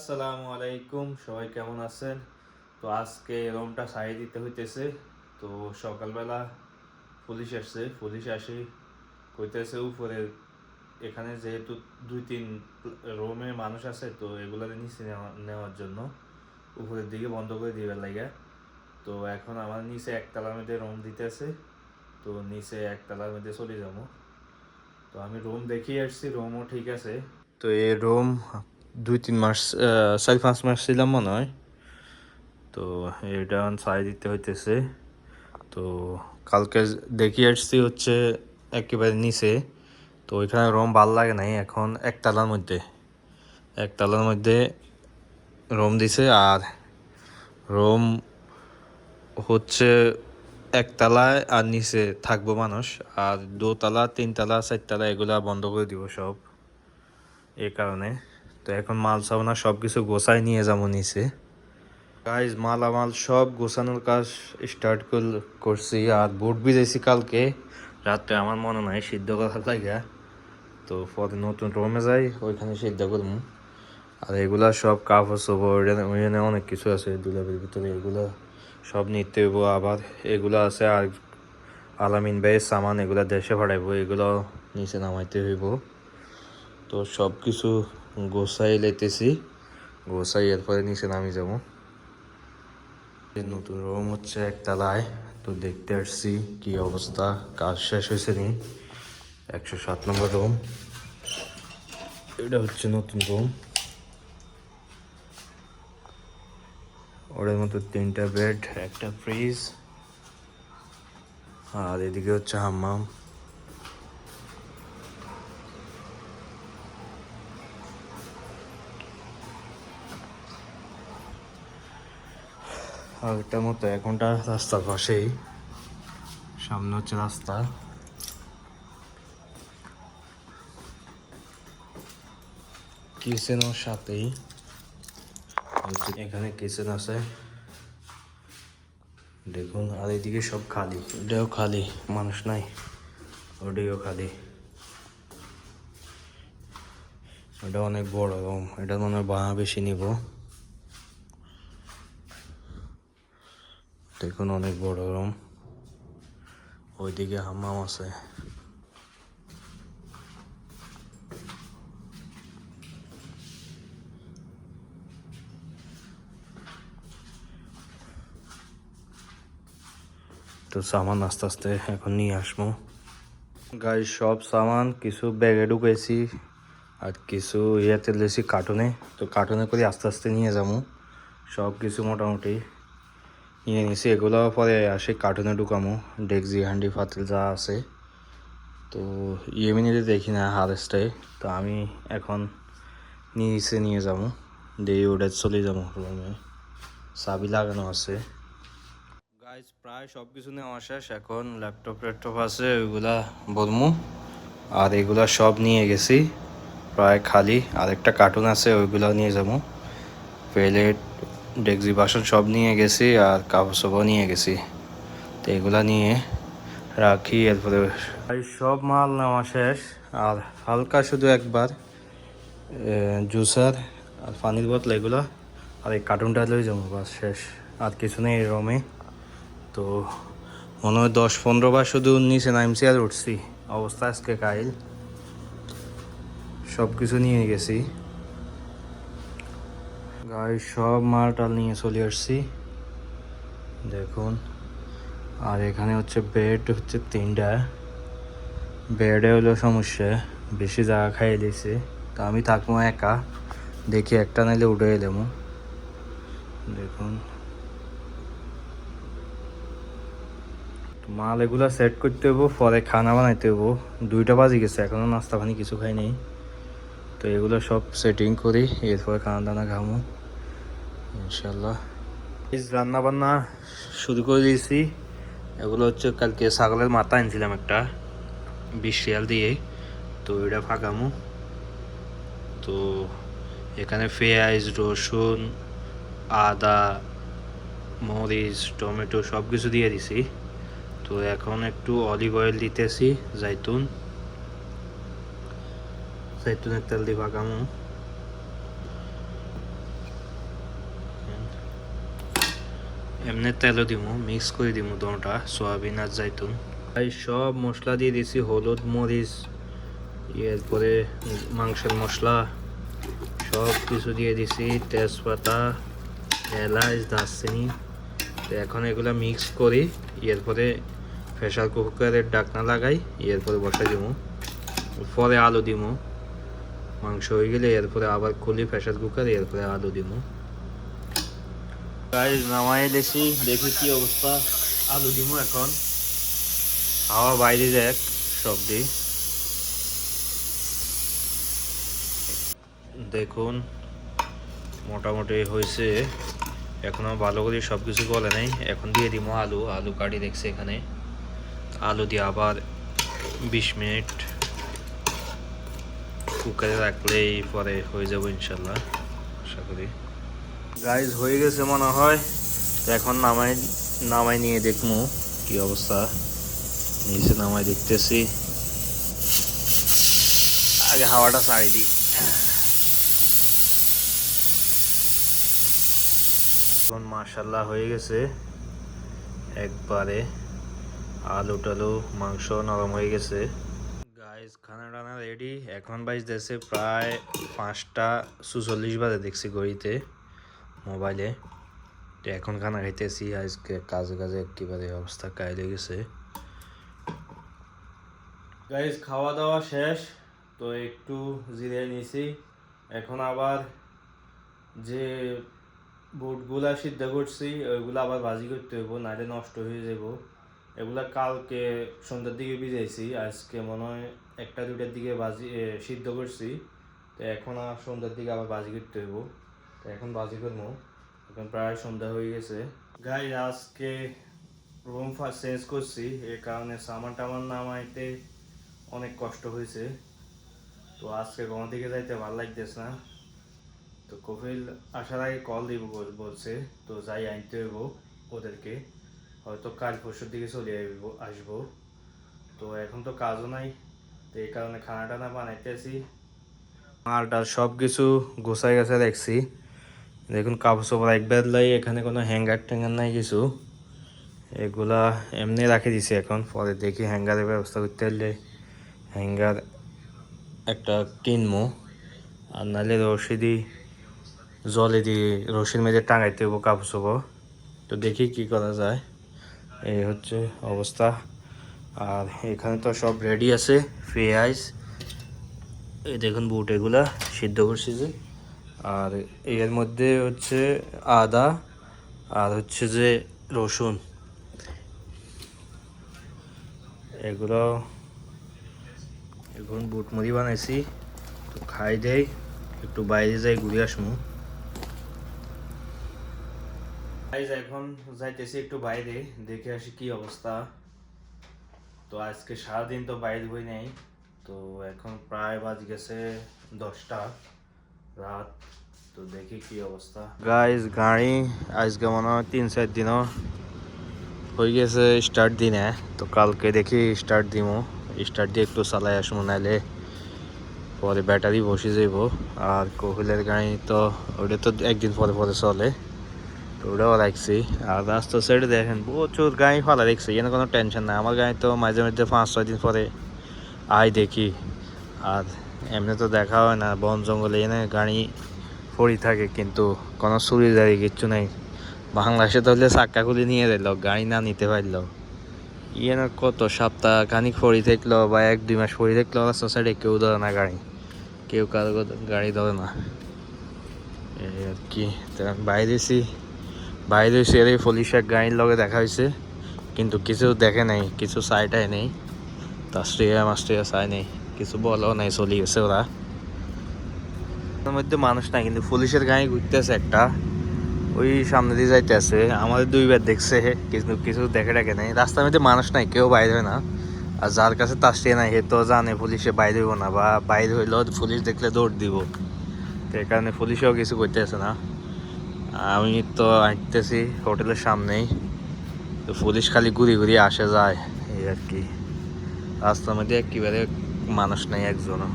আসসালামু আলাইকুম, সবাই কেমন আছেন? তো আজকে রুমটা সারিয়ে দিতে হইতেছে। তো সকালবেলা পুলিশ আসি কইতেছে উপরে এখানে যেহেতু 2-3 রুমে মানুষ আছে, তো এগুলা নিচে নেওয়ার জন্য উপরের দিকে বন্ধ করে দিবার লাগে। তো এখন আমার নিচে একতলার মধ্যে রুম দিতেছে, তো নিচে একতলার মধ্যে চলে যাবো। তো আমি রুম দেখিয়ে আসছি, রুমও ঠিক আছে। তো এই রুম 2-3 মাস 4-5 মাস ছিলাম মনে হয়। তো এটা ছাই দিতে হইতেছে। তো কালকে দেখিয়ে আসছি হচ্ছে একেবারে নিচে। তো ওইখানে রুম ভাল লাগে নাই, এখন একতলার মধ্যে রুম দিছে। আর রুম হচ্ছে একতলায় আর নিচে থাকবো মানুষ, আর দোতলা 3তলা 4তলা এগুলা বন্ধ করে দিব সব এই কারণে। তো এখন মাল সামানা সব কিছু গোছায় নিয়ে যাবো নিচে। গাইজ মালামাল সব গোছানোর কাজ স্টার্ট করছি। আর বুট ভিজাইছি কালকে রাত্রে, আমার মনে নাই সিদ্ধ করার লাগা। তো পরে নতুন রুমে যাই, ওইখানে সিদ্ধ করবো। আর এগুলা সব কাপড় চোপড় ওইখানে অনেক কিছু আছে দুলাবের ভিতরে, এগুলা সব নিতে হইব। আবার এগুলা আছে আর আলামিন ভাইয়ের সামান, এগুলা দেশে পাঠাইবো, এগুলো নিচে নামাইতে হইব। তো সব কিছু গোছাই লাইতেছি, গোছাই এরপরে নিচে নামি যাবো। নতুন রুম হচ্ছে একতলায়, তো দেখতে আসছি কি অবস্থা, কাজ শেষ হয়েছে নি। 107 নম্বর রুম, এটা হচ্ছে নতুন রুম। ওর মতো 3টা বেড, একটা ফ্রিজ, আর এদিকে হচ্ছে হাম্মাম। আর এটার মতো এখনটা রাস্তার পাশেই, সামনে হচ্ছে রাস্তা। কিচেনের সাথেই, এখানে কিচেন আছে দেখুন। আর এদিকে সব খালি, এটাও খালি, মানুষ নাই, ওটাও খালি। এটা অনেক বড় রুম, এটা মনে হয় ভাড়া বেশি নিব। দেখুন অনেক বড় রুম, ওইদিকে হাম্মাম আছে। তো সামান আস্তে আস্তে এখন নিয়ে আসবো। গাড়ির সব সামান কিছু ব্যাগে ঢুকেছি, আর কিছু ইয়েতে লেছি কার্টুনে। তো কার্টুনে করে আস্তে আস্তে নিয়ে যাবো। সব কিছু মোটামুটি নিয়ে নিয়েছি, এগুলো পরে আসে কার্টুনে ঢুকামো, ডেকজি হান্ডি ফাতিল যা আছে। তো ইয়েমিনিতে দেখি না হারেস্টায়, তো আমি এখন নিয়ে যাবো, দিয়ে ওটা চলে যাবো রুমে। চাবি লাগানো আছে। গাইজ প্রায় সব কিছু নেওয়া শেষ, এখন ল্যাপটপ আছে ওইগুলা বলমু। আর এগুলা সব নিয়ে গেছি, প্রায় খালি। আর একটা কার্টুন আছে, ওইগুলো নিয়ে যাবো। প্লেট ডেকজি বাসন সব নিয়ে গেছি, আর কাপড় চোপড় নিয়ে গেছি। তো এগুলা নিয়ে রাখি। এরপরে সব মাল নেওয়া শেষ, আর হালকা শুধু একবার জুসার আর পানির বোতল এগুলো, আর এই কার্টুনটা লই যাবো, বাস শেষ। আর কিছু নেই এই রুমে। তো মনে হয় 10-15 বার শুধু নিচে নামছি আর উঠছি, অবস্থা আজকে কাইল। সব কিছু নিয়ে গেছি, গাড়ির সব মালটাল নিয়ে চলে আসছি দেখুন। আর এখানে হচ্ছে বেড হচ্ছে 3টা, বেডে হলো সমস্যা, বেশি জায়গা খাইয়ে দিয়েছে। তো আমি থাকবো একা, দেখি একটা নাইলে উঠে এলাম। দেখুন মাল এগুলা সেট করতে হবো, পরে খানা বানাইতে হবো। 2টা বাজে গেছে, এখনো নাস্তা পানি কিছু খাই নাই। তো এগুলো সব সেটিং করি, এরপরে খানা দানা খামো ইনশাল্লাহ। রান্না বান্না শুরু করে দিয়েছি। এগুলো হচ্ছে কালকে ছাগলের মাথা আনছিলাম একটা 20 রিয়াল দিয়ে, তো এটা ফাঁকামু। তো এখানে পেঁয়াজ, রসুন, আদা, মরিচ, টমেটো সব কিছু দিয়ে দিছি। তো এখন একটু অলিভ অয়েল দিতেছি, জাইতুনের তেল দিয়ে পাকামো। এমনি তেলও দিব, মিক্স করে দিব দুটোটা, সয়াবিন আর জাইতুন। তাই সব মশলা দিয়ে দিছি, হলুদ মরিচ, এরপরে মাংসের মশলা সব কিছু দিয়ে দিছি, তেজপাতা এলাচ দারচিনি। তো এখন এগুলো মিক্স করি, এরপরে প্রেসার কুকারের ঢাকনা লাগাই, এরপরে বসাই দিব, পরে আলু দিব। মাংস হয়ে গেলে এরপরে আবার খুলি প্রেসার কুকার, এরপরে আলু দিব। গাইস নামাই দেখি কি অবস্থা। আলু দিব এখন, হাওয়া বাইরে যাক সব দিই। দেখুন মোটামুটি হয়েছে, এখনো ভালো করে সব কিছু গলে নাই। এখন দিয়ে দিব আলু, আলু কাটি দেখছি এখানে। আলু দিয়ে আবার 20 মিনিট কুকারে রাখলেই পরে হয়ে যাবো ইনশাল্লাহ, আশা করি। গাইস হয়ে গেছে মনে হয়, তো এখন নামাই নিয়ে দেখবো কি অবস্থা। নিচে নামাই দেখতেছি, আগে হাওয়াটা ছাড়ি দিই। এখন মাশাল্লাহ হয়ে গেছে একবারে, আলু টালু মাংস নরম হয়ে গেছে। গাইস খানা টানা রেডি। এখন বাজতেছে প্রায় 5টা 46 বাজে দেখছি ঘড়িতে মোবাইলে। তো এখন খানা খাইতেছি। আজকে কাজে একেবারে অবস্থা কাহিল হয়ে গেছে। গাইস খাওয়া দাওয়া শেষ, তো একটু জিরে নিয়েছি। এখন আবার যে বুটগুলা সিদ্ধ করছি ওইগুলো আবার ভাজি করতে হইব, নাহলে নষ্ট হয়ে যাব। এগুলা কালকে সন্ধ্যার দিকে ভিজাইছি, আজকে মনে হয় 1টা 2টার দিকে সিদ্ধ করছি। তো এখন আর সন্ধ্যার দিকে আবার ভাজি করতে হইব, তো এখন ভাজি করবো। এখন প্রায় সন্ধ্যা হয়ে গেছে। গাইস আজকে রুম চেঞ্জ করছি, এর কারণে সামান টামান নামাইতে অনেক কষ্ট হয়েছে। তো আজকে কোনো দিকে যাইতে ভালো লাগতেছে না। তো কপিল আসার আগে কল দিব বলছে, তো যাই আনতে হইব ওদেরকে, হয়তো কাল পরশুর দিকে চলে আসবো। তো এখন তো কাজও নাই, তো এই কারণে খানা টানা বানাইতেছি। মালটা সব কিছু গোছাই গেছে দেখছি। দেখুন কাপড় চোপড় একবার লাই, এখানে কোনো হ্যাঙ্গার ট্যাঙ্গার নাই কিছু, এগুলা এমনি রাখে দিছি। এখন পরে দেখি হ্যাঙ্গারের ব্যবস্থা করতে হলে হ্যাঙ্গার একটা কিনবো, আর নাহলে জলে দিয়ে রশির মেঝে টাঙাইতে হবো কাপড় চোপড়। তো দেখি কি করা যায়। এই হচ্ছে অবস্থা। আর এখানে তো সব রেডি আছে, পেঁয়াজ, এই দেখুন বুট এগুলা সিদ্ধ করছি যে, আর এর মধ্যে হচ্ছে আদা, আর হচ্ছে যে রসুন, এগুলো এখন বুট মুড়ি বানাইছি। তো খাই দেই, একটু বাইরে যাই ঘুরে আসমু। এখন যাইতেছি একটু বাইরে, দেখে আসি কি অবস্থা। তো আজকে সারাদিন তো বাইরে হই নাই, তো এখন প্রায় বাজ গেছে 10টা রাত। তো দেখি কি অবস্থা। গাইস গাড়ি আজকে মনে হয় 3-4 দিনও হয়ে গেছে স্টার্ট দিনে। তো কালকে দেখি স্টার্ট দিব, স্টার্ট দিয়ে একটু চালাই আসবো, নাহলে পরে ব্যাটারি বসে যাইব। আর কপিলের গাড়ি তো ওটা তো একদিন পরে চলে, তো ওটাও রাখছি। আর রাস্তা সাইডে দেখেন প্রচুর গাড়ি ফালা দেখছি, এখানে কোনো টেনশন নাই। আমার গাড়ি তো মাঝে মধ্যে 5-6 দিন পরে দেখি, আর এমনি তো দেখা হয় না। বন জঙ্গলে এনে গাড়ি পড়ি থাকে, কিন্তু কোনো চুরি দাঁড়িয়ে কিচ্ছু নেই। বাংলাদেশে তাহলে চাক্কা খুলে নিয়ে যাইল, গাড়ি না নিতে পারল। ইয়েন কত সপ্তাহ খানিক পড়ি থাকলো বা 1-2 মাস পড়ি থাকলো, রাস্তা সাইডে কেউ ধরে না গাড়ি, কেউ কারো গাড়ি ধরে না, এই আর কি। বাইরে এর পুলিশের গাড়ির লগে দেখা হয়েছে, কিন্তু কিছু দেখে নাই, কিছু সাইটাই নেই, মাস্ট্রিয়া চাই নেই, কিছু বলেও নাই, চলি গেছে ওরা। তার মধ্যে মানুষ নাই, কিন্তু পুলিশের গাড়ি ঘুরতেছে একটা, ওই সামনে দিয়ে যাইতেছে। আমাদের 2বার দেখছে, কিন্তু কিছু দেখে নাই। রাস্তার মধ্যে মানুষ নাই, কেউ বাইরে হয় না। আর যার কাছে তাস্টিয়ে নাই, সে তো জানে পুলিশে বাইরে হইব না, বা বাইরে হইলেও পুলিশ দেখলে দৌড় দিব। তো এই কারণে পুলিশেও কিছু করতেছে না। আমি তো হাঁটতেছি হোটেলের সামনেই, তো পুলিশ খালি ঘুরি আসে যায়, এই আর কি। রাস্তার মধ্যে একেবারে মানুষ নেই একজনও,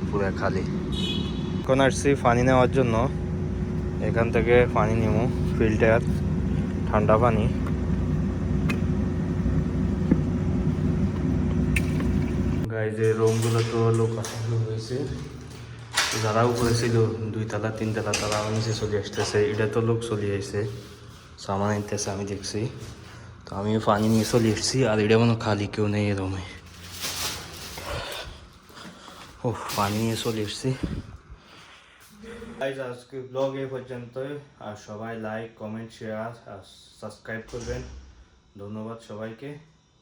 পুরো খালি। এখন আসছি পানি নেওয়ার জন্য, এখান থেকে পানি নিব ফিল্টার, ঠান্ডা পানি। গাইজ এই রুমগুলো তো লোক আসা শুরু হয়েছে, যারা উপরে ছিল 2 তলা 3 তলা তারা আমার নিচে চলে আসতেছে, এটা তো লোক চলে আসছে সামান আনতেছে আমি দেখছি। তো আমি পানি নিয়ে চলে এসেছি, আর এটা মনে খালি কেউ নেই এই রুমে। ও পানি নিয়ে চলে এসেছি। আজকে ব্লগ এই পর্যন্তই, আর সবাই লাইক কমেন্ট শেয়ার আর সাবস্ক্রাইব করবেন। ধন্যবাদ সবাইকে।